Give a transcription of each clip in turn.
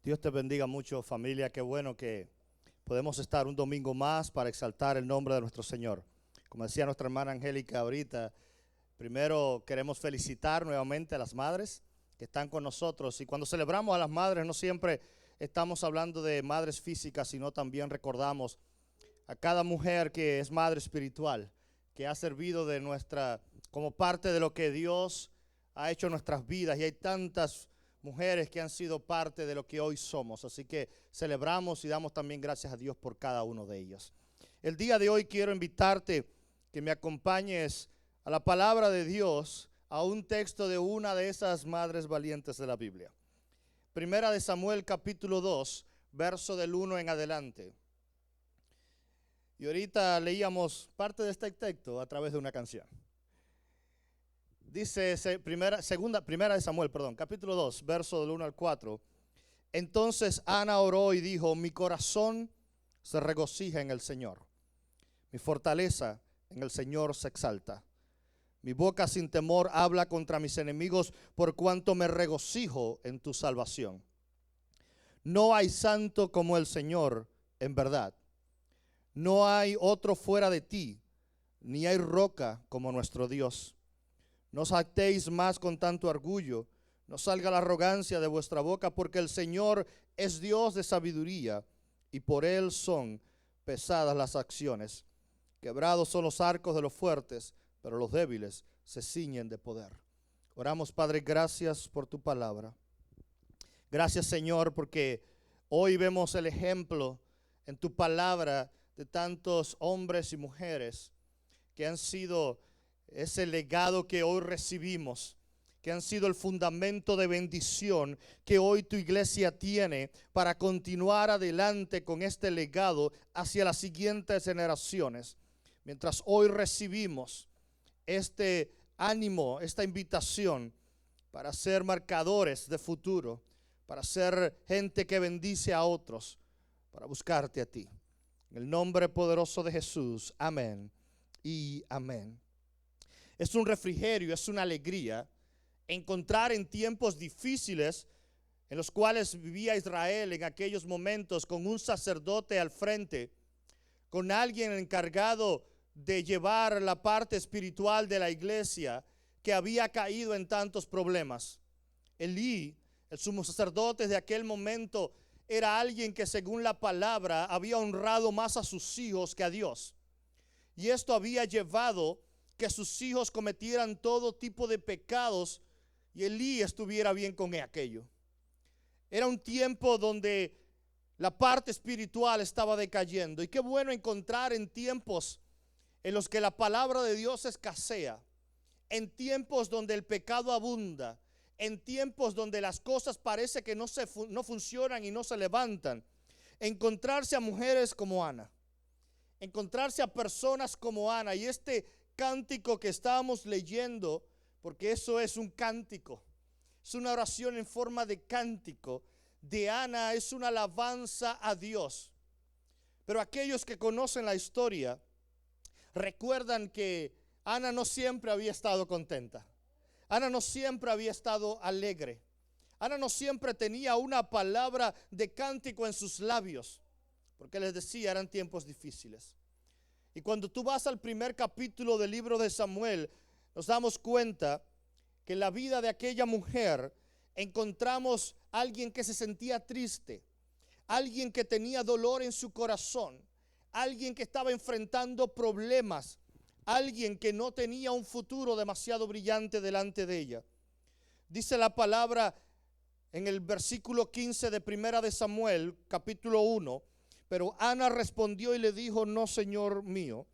Dios te bendiga mucho, familia. Qué bueno que podemos estar un domingo más para exaltar el nombre de nuestro Señor. Como decía nuestra hermana Angélica ahorita, primero queremos felicitar nuevamente a las madres que están con nosotros. Y cuando celebramos a las madres, no siempre estamos hablando de madres físicas, sino también recordamos a cada mujer que es madre espiritual, que ha servido como parte de lo que Dios ha hecho en nuestras vidas. Y hay tantas mujeres que han sido parte de lo que hoy somos. Así que celebramos y damos también gracias a Dios por cada uno de ellos. El día de hoy quiero invitarte que me acompañes a la palabra de Dios, a un texto de una de esas madres valientes de la Biblia. Primera de Samuel capítulo 2, verso del 1 en adelante. Y ahorita leíamos parte de este texto a través de una canción. Dice primera de Samuel, capítulo 2, verso del 1 al 4. Entonces Ana oró y dijo: mi corazón se regocija en el Señor, mi fortaleza en el Señor se exalta. Mi boca sin temor habla contra mis enemigos, por cuanto me regocijo en tu salvación. No hay santo como el Señor, en verdad. No hay otro fuera de ti, ni hay roca como nuestro Dios. No os jactéis más con tanto orgullo, no salga la arrogancia de vuestra boca, porque el Señor es Dios de sabiduría, y por Él son pesadas las acciones. Quebrados son los arcos de los fuertes, pero los débiles se ciñen de poder. Oramos, Padre, gracias por tu palabra. Gracias, Señor, porque hoy vemos el ejemplo en tu palabra de tantos hombres y mujeres que han sido ese legado que hoy recibimos, que han sido el fundamento de bendición que hoy tu iglesia tiene para continuar adelante con este legado hacia las siguientes generaciones. Mientras hoy recibimos este ánimo, esta invitación para ser marcadores de futuro, para ser gente que bendice a otros, para buscarte a ti. En el nombre poderoso de Jesús, amén y amén. Es un refrigerio, es una alegría encontrar en tiempos difíciles en los cuales vivía Israel en aquellos momentos, con un sacerdote al frente, con alguien encargado de llevar la parte espiritual de la iglesia que había caído en tantos problemas. Elí, el sumo sacerdote de aquel momento, era alguien que según la palabra había honrado más a sus hijos que a Dios. Y esto había llevado que sus hijos cometieran todo tipo de pecados y Elí estuviera bien con aquello. Era un tiempo donde la parte espiritual estaba decayendo. Y qué bueno encontrar en tiempos en los que la palabra de Dios escasea, en tiempos donde el pecado abunda, en tiempos donde las cosas parece que no funcionan y no se levantan, encontrarse a mujeres como Ana, encontrarse a personas como Ana. Y este cántico que estábamos leyendo, porque eso es un cántico, es una oración en forma de cántico de Ana, es una alabanza a Dios. Pero aquellos que conocen la historia recuerdan que Ana no siempre había estado contenta. Ana no siempre había estado alegre. Ana no siempre tenía una palabra de cántico en sus labios, porque les decía, eran tiempos difíciles. Y cuando tú vas al primer capítulo del libro de Samuel, nos damos cuenta que en la vida de aquella mujer encontramos a alguien que se sentía triste, alguien que tenía dolor en su corazón, alguien que estaba enfrentando problemas, alguien que no tenía un futuro demasiado brillante delante de ella. Dice la palabra en el versículo 15 de Primera de Samuel, capítulo 1, pero Ana respondió y le dijo: no, Señor mío,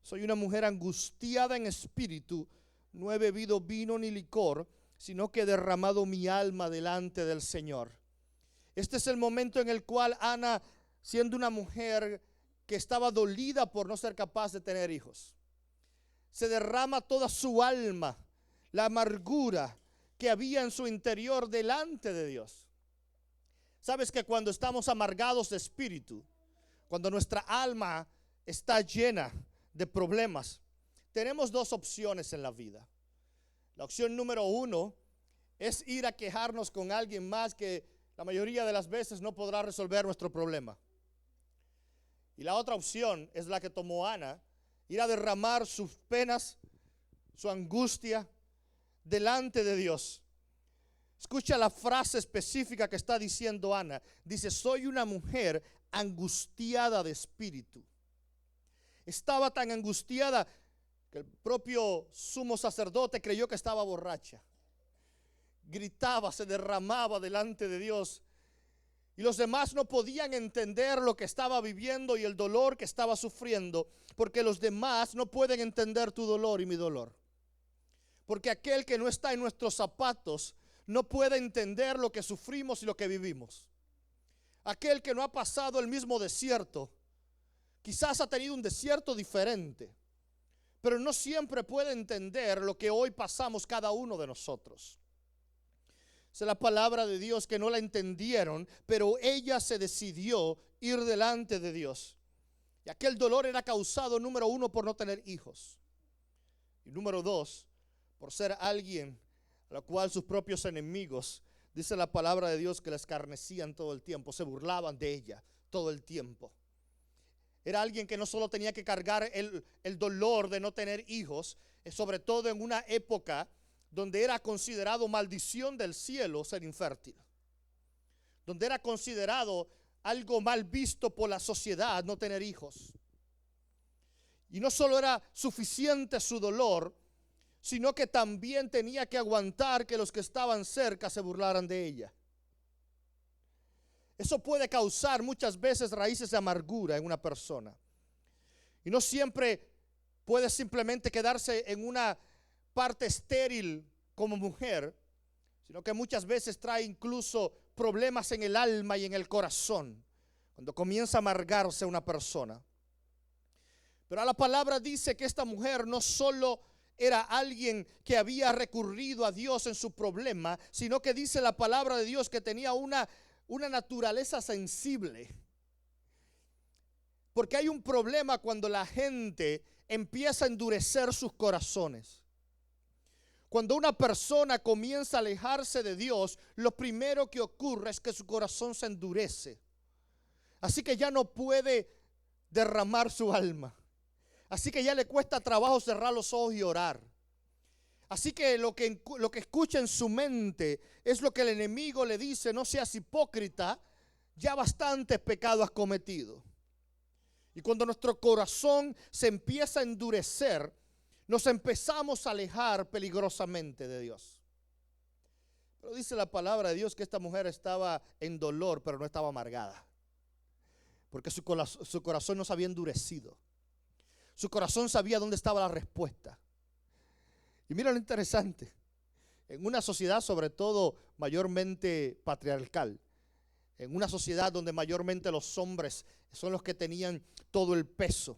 soy una mujer angustiada en espíritu, no he bebido vino ni licor, sino que he derramado mi alma delante del Señor. Este es el momento en el cual Ana, siendo una mujer que estaba dolida por no ser capaz de tener hijos, se derrama toda su alma, la amargura que había en su interior delante de Dios. Sabes que cuando estamos amargados de espíritu, cuando nuestra alma está llena de problemas, tenemos dos opciones en la vida. La opción número uno es ir a quejarnos con alguien más que la mayoría de las veces no podrá resolver nuestro problema. Y la otra opción es la que tomó Ana, ir a derramar sus penas, su angustia delante de Dios. Escucha la frase específica que está diciendo Ana. Dice, soy una mujer angustiada de espíritu. Estaba tan angustiada que el propio sumo sacerdote creyó que estaba borracha. Gritaba, se derramaba delante de Dios. Y los demás no podían entender lo que estaba viviendo y el dolor que estaba sufriendo, porque los demás no pueden entender tu dolor y mi dolor. Porque aquel que no está en nuestros zapatos no puede entender lo que sufrimos y lo que vivimos. Aquel que no ha pasado el mismo desierto, quizás ha tenido un desierto diferente, pero no siempre puede entender lo que hoy pasamos cada uno de nosotros. Es la palabra de Dios que no la entendieron, pero ella se decidió ir delante de Dios. Y aquel dolor era causado, número uno, por no tener hijos. Y número dos, por ser alguien a la cual sus propios enemigos, dice la palabra de Dios, que la escarnecían todo el tiempo, se burlaban de ella todo el tiempo. Era alguien que no solo tenía que cargar el dolor de no tener hijos, sobre todo en una época donde era considerado maldición del cielo ser infértil, donde era considerado algo mal visto por la sociedad no tener hijos. Y no solo era suficiente su dolor, sino que también tenía que aguantar que los que estaban cerca se burlaran de ella. Eso puede causar muchas veces raíces de amargura en una persona. Y no siempre puede simplemente quedarse en una parte estéril como mujer, sino que muchas veces trae incluso problemas en el alma y en el corazón cuando comienza a amargarse una persona. Pero la palabra dice que esta mujer no solo era alguien que había recurrido a Dios en su problema, sino que dice la palabra de Dios que tenía una naturaleza sensible. Porque hay un problema cuando la gente empieza a endurecer sus corazones. Cuando una persona comienza a alejarse de Dios, lo primero que ocurre es que su corazón se endurece. Así que ya no puede derramar su alma. Así que ya le cuesta trabajo cerrar los ojos y orar. Así que lo que escucha en su mente es lo que el enemigo le dice: no seas hipócrita, ya bastantes pecados has cometido. Y cuando nuestro corazón se empieza a endurecer, nos empezamos a alejar peligrosamente de Dios. Pero dice la palabra de Dios que esta mujer estaba en dolor, pero no estaba amargada. Porque su corazón no se había endurecido. Su corazón sabía dónde estaba la respuesta. Y mira lo interesante. En una sociedad, sobre todo mayormente patriarcal, en una sociedad donde mayormente los hombres son los que tenían todo el peso,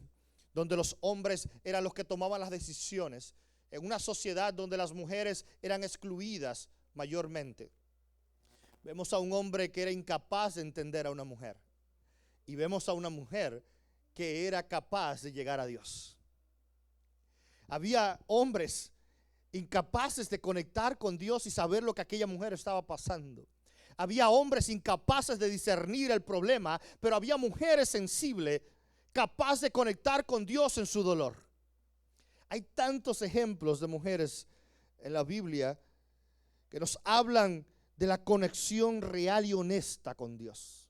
donde los hombres eran los que tomaban las decisiones, en una sociedad donde las mujeres eran excluidas mayormente, vemos a un hombre que era incapaz de entender a una mujer, y vemos a una mujer que era capaz de llegar a Dios. Había hombres incapaces de conectar con Dios y saber lo que aquella mujer estaba pasando. Había hombres incapaces de discernir el problema, pero había mujeres sensibles, capaz de conectar con Dios en su dolor. Hay tantos ejemplos de mujeres en la Biblia que nos hablan de la conexión real y honesta con Dios.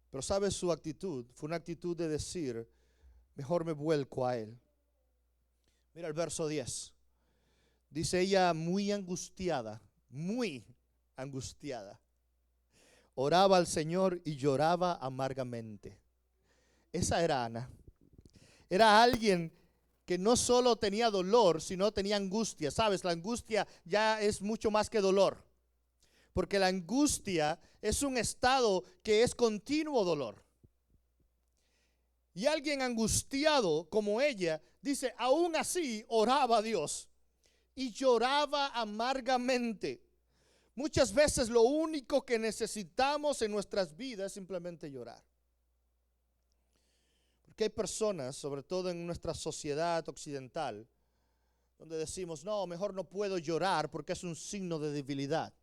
Pero ¿sabes? Su actitud fue una actitud de decir: mejor me vuelco a Él. Mira el verso 10. Dice ella, muy angustiada, oraba al Señor y lloraba amargamente. Esa era Ana. Era alguien que no solo tenía dolor, sino tenía angustia. ¿Sabes? La angustia ya es mucho más que dolor. Porque la angustia es un estado que es continuo dolor. Y alguien angustiado como ella, dice, aún así oraba a Dios y lloraba amargamente. Muchas veces lo único que necesitamos en nuestras vidas es simplemente llorar. Porque hay personas, sobre todo en nuestra sociedad occidental, donde decimos, no, mejor no puedo llorar porque es un signo de debilidad.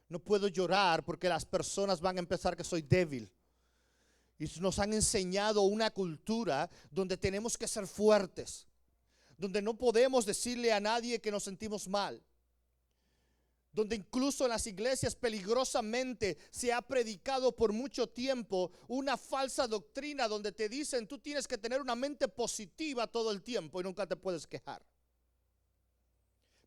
No puedo llorar porque las personas van a empezar que soy débil. Y nos han enseñado una cultura donde tenemos que ser fuertes, donde no podemos decirle a nadie que nos sentimos mal, donde incluso en las iglesias peligrosamente se ha predicado por mucho tiempo una falsa doctrina donde te dicen tú tienes que tener una mente positiva todo el tiempo y nunca te puedes quejar.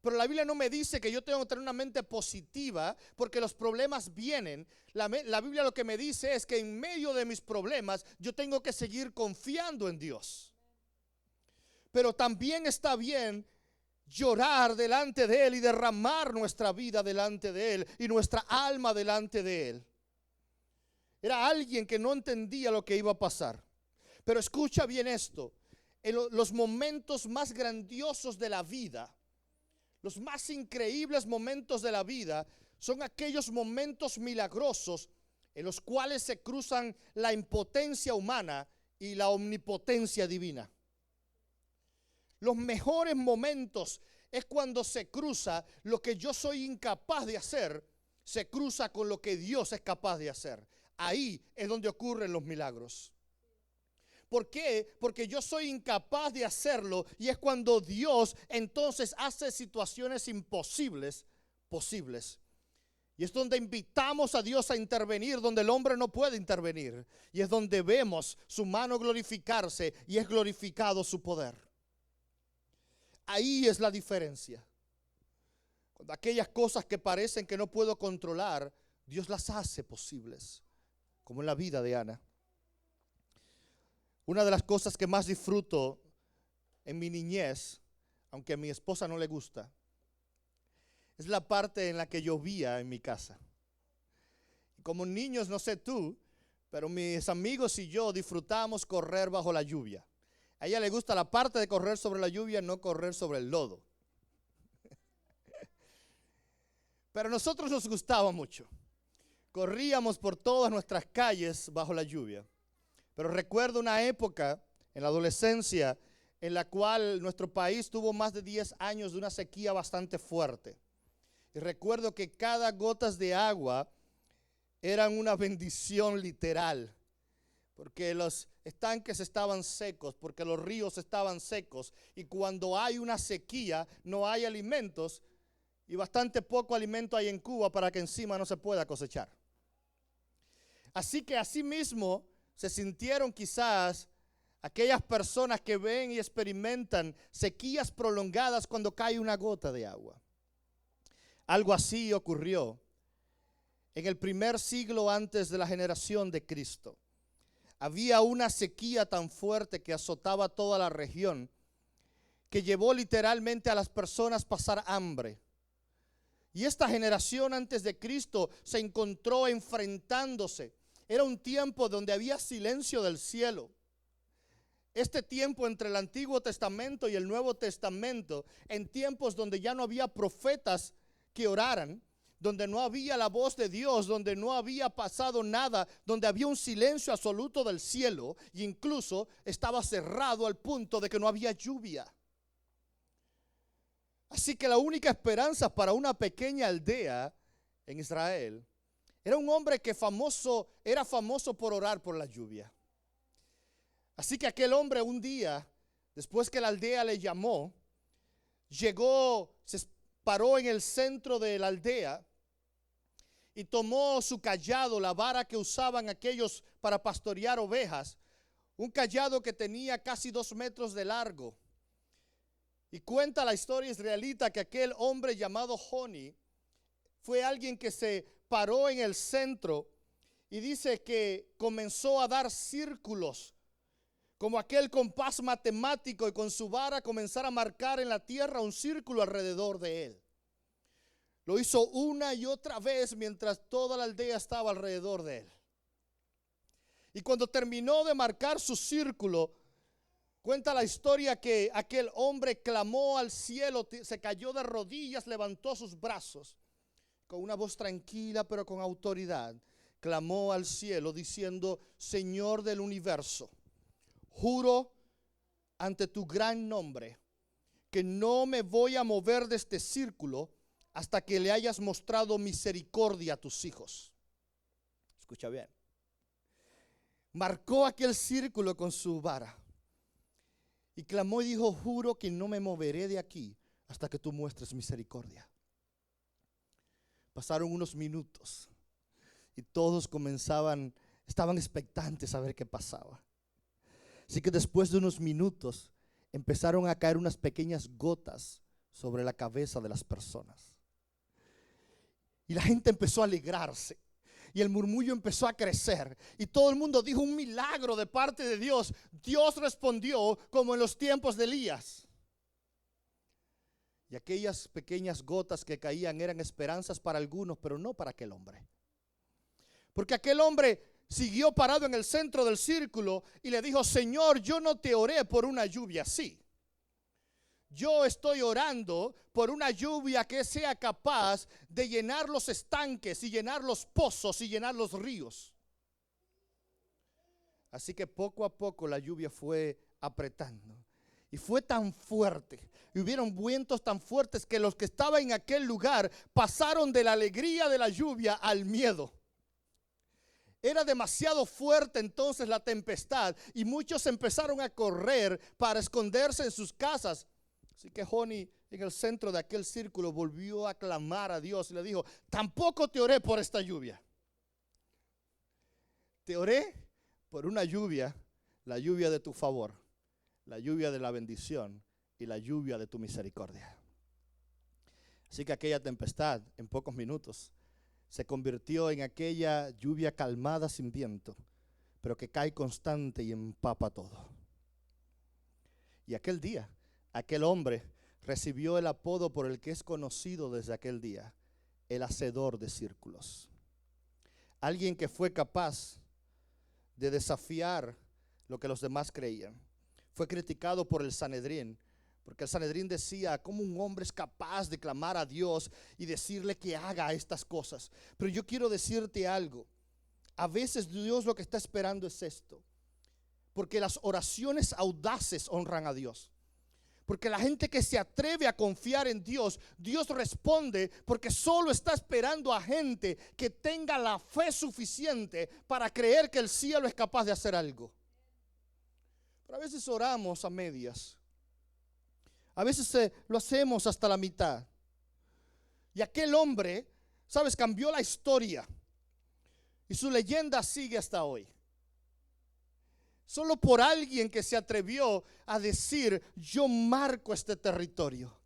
Pero la Biblia no me dice que yo tengo que tener una mente positiva porque los problemas vienen. La Biblia lo que me dice es que en medio de mis problemas yo tengo que seguir confiando en Dios. Pero también está bien llorar delante de Él y derramar nuestra vida delante de Él y nuestra alma delante de Él. Era alguien que no entendía lo que iba a pasar. Pero escucha bien esto. En los momentos más grandiosos de la vida, los más increíbles momentos de la vida son aquellos momentos milagrosos en los cuales se cruzan la impotencia humana y la omnipotencia divina. Los mejores momentos es cuando se cruza lo que yo soy incapaz de hacer, se cruza con lo que Dios es capaz de hacer. Ahí es donde ocurren los milagros. ¿Por qué? Porque yo soy incapaz de hacerlo y es cuando Dios entonces hace situaciones imposibles posibles. Y es donde invitamos a Dios a intervenir, donde el hombre no puede intervenir. Y es donde vemos su mano glorificarse y es glorificado su poder. Ahí es la diferencia. Cuando aquellas cosas que parecen que no puedo controlar, Dios las hace posibles, como en la vida de Ana. Una de las cosas que más disfruto en mi niñez, aunque a mi esposa no le gusta, es la parte en la que llovía en mi casa. Como niños, no sé tú, pero mis amigos y yo disfrutamos correr bajo la lluvia. A ella le gusta la parte de correr sobre la lluvia, no correr sobre el lodo. Pero a nosotros nos gustaba mucho. Corríamos por todas nuestras calles bajo la lluvia. Pero recuerdo una época en la adolescencia en la cual nuestro país tuvo más de 10 años de una sequía bastante fuerte. Y recuerdo que cada gota de agua eran una bendición literal, porque los estanques estaban secos, porque los ríos estaban secos, y cuando hay una sequía no hay alimentos, y bastante poco alimento hay en Cuba para que encima no se pueda cosechar. Así que asimismo se sintieron quizás aquellas personas que ven y experimentan sequías prolongadas cuando cae una gota de agua. Algo así ocurrió en el primer siglo antes de la generación de Cristo. Había una sequía tan fuerte que azotaba toda la región que llevó literalmente a las personas a pasar hambre. Y esta generación antes de Cristo se encontró enfrentándose. Era un tiempo donde había silencio del cielo. Este tiempo entre el Antiguo Testamento y el Nuevo Testamento, en tiempos donde ya no había profetas que oraran, donde no había la voz de Dios, donde no había pasado nada, donde había un silencio absoluto del cielo, e incluso estaba cerrado al punto de que no había lluvia. Así que la única esperanza para una pequeña aldea en Israel era un hombre que era famoso por orar por la lluvia. Así que aquel hombre un día, después que la aldea le llamó, llegó, se paró en el centro de la aldea y tomó su cayado, la vara que usaban aquellos para pastorear ovejas, un cayado que tenía casi 2 metros de largo. Y cuenta la historia israelita que aquel hombre llamado Joni fue alguien que se paró en el centro y dice que comenzó a dar círculos, como aquel compás matemático, y con su vara comenzar a marcar en la tierra un círculo alrededor de él. Lo hizo una y otra vez mientras toda la aldea estaba alrededor de él. Y cuando terminó de marcar su círculo, cuenta la historia que aquel hombre clamó al cielo, se cayó de rodillas, levantó sus brazos, con una voz tranquila pero con autoridad, clamó al cielo diciendo: Señor del universo, juro ante tu gran nombre que no me voy a mover de este círculo hasta que le hayas mostrado misericordia a tus hijos. Escucha bien. Marcó aquel círculo con su vara y clamó y dijo: juro que no me moveré de aquí hasta que tú muestres misericordia. Pasaron unos minutos y todos estaban expectantes a ver qué pasaba. Así que después de unos minutos empezaron a caer unas pequeñas gotas sobre la cabeza de las personas. Y la gente empezó a alegrarse. Y el murmullo empezó a crecer. Y todo el mundo dijo: un milagro de parte de Dios. Dios respondió como en los tiempos de Elías. Y aquellas pequeñas gotas que caían eran esperanzas para algunos, pero no para aquel hombre. Porque aquel hombre siguió parado en el centro del círculo y le dijo: Señor, yo no te oré por una lluvia así. Yo estoy orando por una lluvia que sea capaz de llenar los estanques y llenar los pozos y llenar los ríos. Así que poco a poco la lluvia fue apretando. Y fue tan fuerte, y hubieron vientos tan fuertes que los que estaban en aquel lugar pasaron de la alegría de la lluvia al miedo. Era demasiado fuerte entonces la tempestad y muchos empezaron a correr para esconderse en sus casas. Así que Joni, en el centro de aquel círculo, volvió a clamar a Dios y le dijo: tampoco te oré por esta lluvia. Te oré por una lluvia, la lluvia de tu favor, la lluvia de la bendición y la lluvia de tu misericordia. Así que aquella tempestad en pocos minutos se convirtió en aquella lluvia calmada sin viento, pero que cae constante y empapa todo. Y aquel día, aquel hombre recibió el apodo por el que es conocido desde aquel día: el hacedor de círculos. Alguien que fue capaz de desafiar lo que los demás creían. Fue criticado por el Sanedrín, porque el Sanedrín decía: ¿cómo un hombre es capaz de clamar a Dios y decirle que haga estas cosas? Pero yo quiero decirte algo. A veces Dios lo que está esperando es esto, porque las oraciones audaces honran a Dios. Porque la gente que se atreve a confiar en Dios, Dios responde, porque solo está esperando a gente que tenga la fe suficiente para creer que el cielo es capaz de hacer algo. Pero a veces oramos a medias. A veces lo hacemos hasta la mitad. Y aquel hombre, ¿sabes?, cambió la historia. Y su leyenda sigue hasta hoy. Solo por alguien que se atrevió a decir: yo marco este territorio.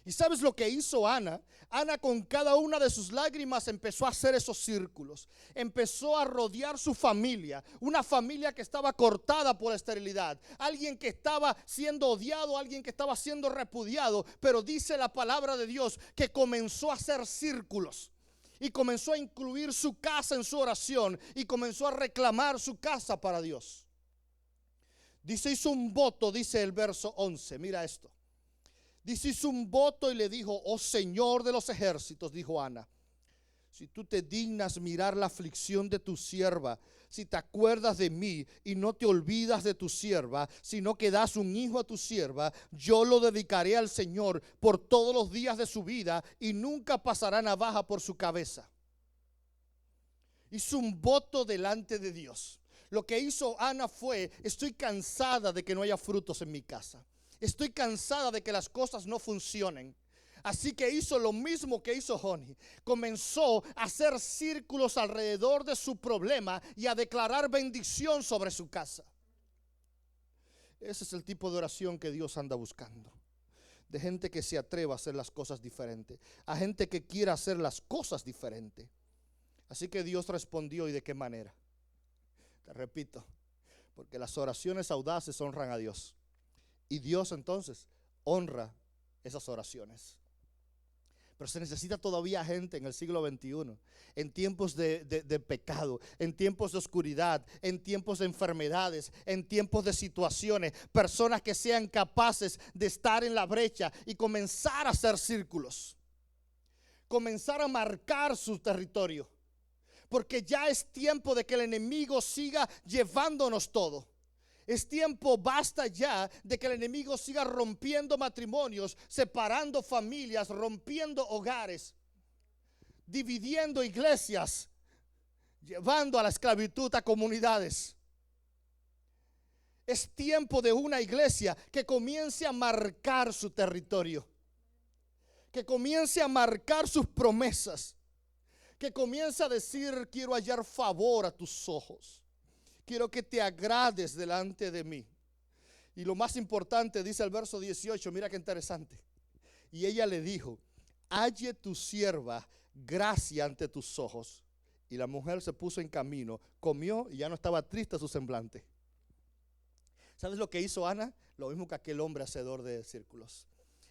¿Y sabes lo que hizo Ana? Ana, con cada una de sus lágrimas, empezó a hacer esos círculos. Empezó a rodear su familia. Una familia que estaba cortada por la esterilidad. Alguien que estaba siendo odiado, alguien que estaba siendo repudiado. Pero dice la palabra de Dios que comenzó a hacer círculos. Y comenzó a incluir su casa en su oración. Y comenzó a reclamar su casa para Dios. Dice: hizo un voto, dice el verso 11. Mira esto. Dice: hizo un voto y le dijo: oh Señor de los ejércitos, dijo Ana, si tú te dignas mirar la aflicción de tu sierva, si te acuerdas de mí y no te olvidas de tu sierva, sino que das un hijo a tu sierva, yo lo dedicaré al Señor por todos los días de su vida y nunca pasará navaja por su cabeza. Hizo un voto delante de Dios. Lo que hizo Ana fue: estoy cansada de que no haya frutos en mi casa. Estoy cansada de que las cosas no funcionen. Así que hizo lo mismo que hizo Joni. Comenzó a hacer círculos alrededor de su problema y a declarar bendición sobre su casa. Ese es el tipo de oración que Dios anda buscando. De gente que se atreva a hacer las cosas diferentes. A gente que quiera hacer las cosas diferentes. Así que Dios respondió. ¿Y de qué manera? Te repito, porque las oraciones audaces honran a Dios. Y Dios entonces honra esas oraciones. Pero se necesita todavía gente en el siglo XXI, en tiempos de pecado, en tiempos de oscuridad, en tiempos de enfermedades, en tiempos de situaciones. Personas que sean capaces de estar en la brecha y comenzar a hacer círculos. Comenzar a marcar su territorio. Porque ya es tiempo de que el enemigo siga llevándonos todo. Es tiempo, basta ya de que el enemigo siga rompiendo matrimonios, separando familias, rompiendo hogares, dividiendo iglesias, llevando a la esclavitud a comunidades. Es tiempo de una iglesia que comience a marcar su territorio, que comience a marcar sus promesas, que comience a decir: quiero hallar favor a tus ojos, quiero que te agrades delante de mí. Y lo más importante, dice el verso 18, mira qué interesante. Y ella le dijo: halle tu sierva gracia ante tus ojos. Y la mujer se puso en camino, comió y ya no estaba triste su semblante. ¿Sabes lo que hizo Ana? Lo mismo que aquel hombre hacedor de círculos.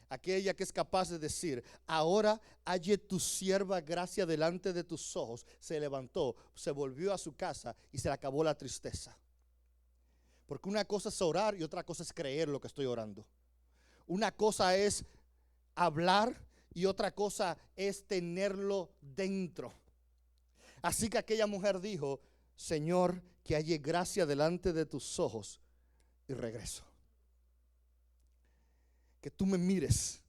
Aquella que es capaz de decir: ahora halle tu sierva gracia delante de tus ojos. Se levantó, se volvió a su casa y se le acabó la tristeza. Porque una cosa es orar y otra cosa es creer lo que estoy orando. Una cosa es hablar y otra cosa es tenerlo dentro. Así que aquella mujer dijo: Señor, que halle gracia delante de tus ojos. Y regreso. Que tú me mires.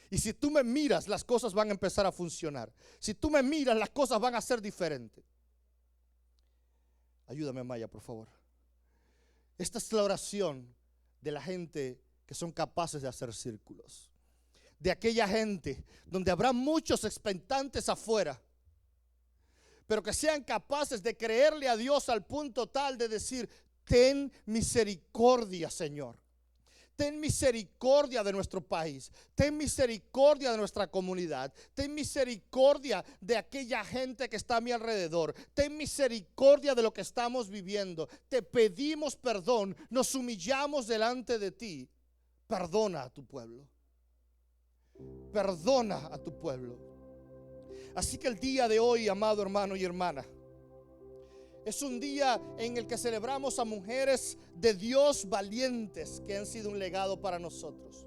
Y si tú me miras, las cosas van a empezar a funcionar. Si tú me miras, las cosas van a ser diferentes. Ayúdame, Maya, por favor. Esta es la oración de la gente que son capaces de hacer círculos. De aquella gente donde habrá muchos expectantes afuera, pero que sean capaces de creerle a Dios al punto tal de decir: ten misericordia, Señor. Ten misericordia de nuestro país. Ten misericordia de nuestra comunidad. Ten misericordia de aquella gente que está a mi alrededor. Ten misericordia de lo que estamos viviendo. Te pedimos perdón. Nos humillamos delante de ti. Perdona a tu pueblo. Perdona a tu pueblo. Así que el día de hoy, amado hermano y hermana, es un día en el que celebramos a mujeres de Dios valientes que han sido un legado para nosotros.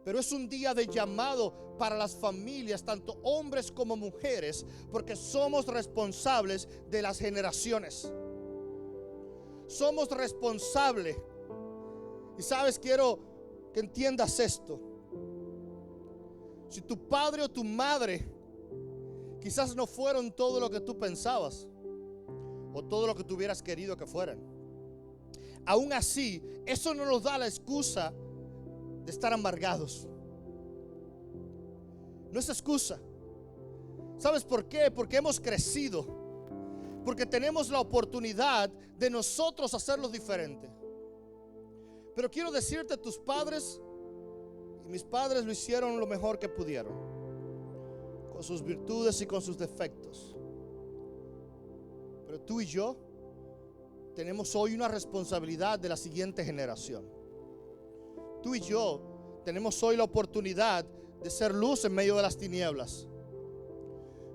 Pero es un día de llamado para las familias, tanto hombres como mujeres, porque somos responsables de las generaciones. Somos responsables. Y sabes, quiero que entiendas esto. Si tu padre o tu madre quizás no fueron todo lo que tú pensabas, o todo lo que tú hubieras querido que fueran, aún así, eso no nos da la excusa de estar amargados. No es excusa. ¿Sabes por qué? Porque hemos crecido. Porque tenemos la oportunidad de nosotros hacerlo diferente. Pero quiero decirte, tus padres y mis padres lo hicieron lo mejor que pudieron, con sus virtudes y con sus defectos. Pero tú y yo tenemos hoy una responsabilidad de la siguiente generación. Tú y yo tenemos hoy la oportunidad de ser luz en medio de las tinieblas.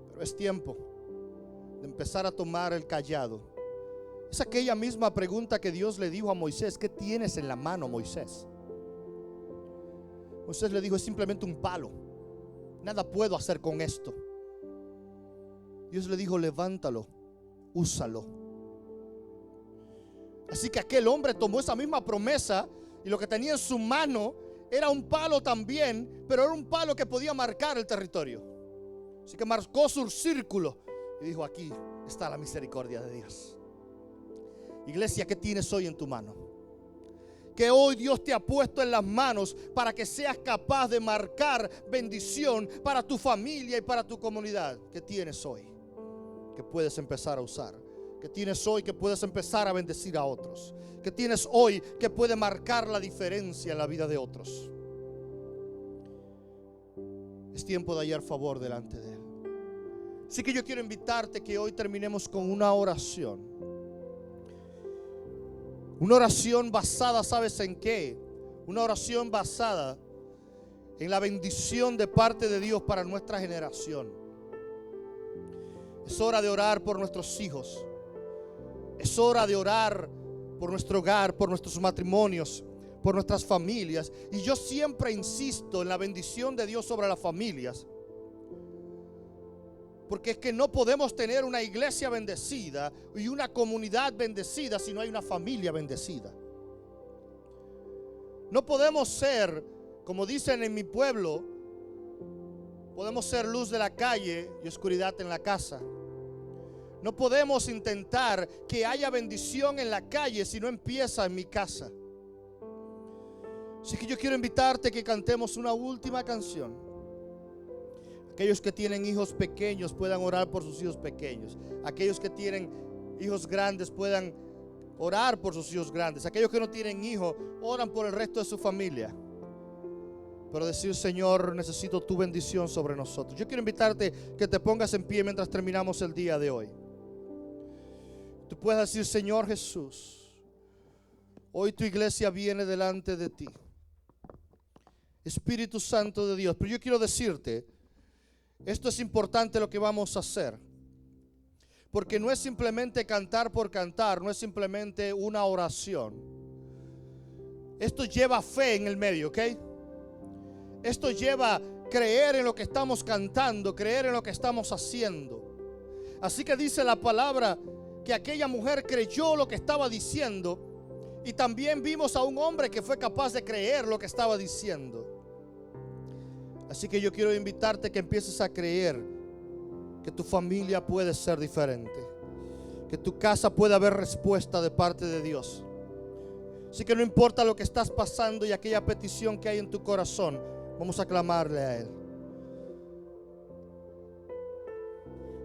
Pero es tiempo de empezar a tomar el cayado. Es aquella misma pregunta que Dios le dijo a Moisés: ¿qué tienes en la mano, Moisés? Moisés le dijo: es simplemente un palo. Nada puedo hacer con esto. Dios le dijo: levántalo, úsalo. Así que aquel hombre tomó esa misma promesa y lo que tenía en su mano era un palo también, pero era un palo que podía marcar el territorio. Así que marcó su círculo y dijo: aquí está la misericordia de Dios. Iglesia, ¿qué tienes hoy en tu mano? Que hoy Dios te ha puesto en las manos para que seas capaz de marcar bendición para tu familia y para tu comunidad. ¿Qué tienes hoy que puedes empezar a usar? ¿Qué tienes hoy que puedes empezar a bendecir a otros? ¿Qué tienes hoy que puede marcar la diferencia en la vida de otros? Es tiempo de hallar favor delante de Él. Así que yo quiero invitarte que hoy terminemos con una oración. Una oración basada, ¿sabes en qué? Una oración basada en la bendición de parte de Dios para nuestra generación. Es hora de orar por nuestros hijos. Es hora de orar por nuestro hogar, por nuestros matrimonios, por nuestras familias. Y yo siempre insisto en la bendición de Dios sobre las familias. Porque es que no podemos tener una iglesia bendecida y una comunidad bendecida si no hay una familia bendecida. No podemos ser, como dicen en mi pueblo, podemos ser luz de la calle y oscuridad en la casa. No podemos intentar que haya bendición en la calle si no empieza en mi casa. Así que yo quiero invitarte a que cantemos una última canción. Aquellos que tienen hijos pequeños puedan orar por sus hijos pequeños. Aquellos que tienen hijos grandes puedan orar por sus hijos grandes. Aquellos que no tienen hijos, oran por el resto de su familia. Pero decir: Señor, necesito tu bendición sobre nosotros. Yo quiero invitarte que te pongas en pie mientras terminamos el día de hoy. Tú puedes decir: Señor Jesús, hoy tu iglesia viene delante de ti. Espíritu Santo de Dios. Pero yo quiero decirte, esto es importante lo que vamos a hacer. Porque no es simplemente cantar por cantar, no es simplemente una oración. Esto lleva fe en el medio, ¿ok? Esto lleva creer en lo que estamos cantando, creer en lo que estamos haciendo. Así que dice la palabra que aquella mujer creyó lo que estaba diciendo, y también vimos a un hombre que fue capaz de creer lo que estaba diciendo. Así que yo quiero invitarte que empieces a creer que tu familia puede ser diferente, que tu casa puede haber respuesta de parte de Dios. Así que no importa lo que estás pasando y aquella petición que hay en tu corazón, vamos a clamarle a Él.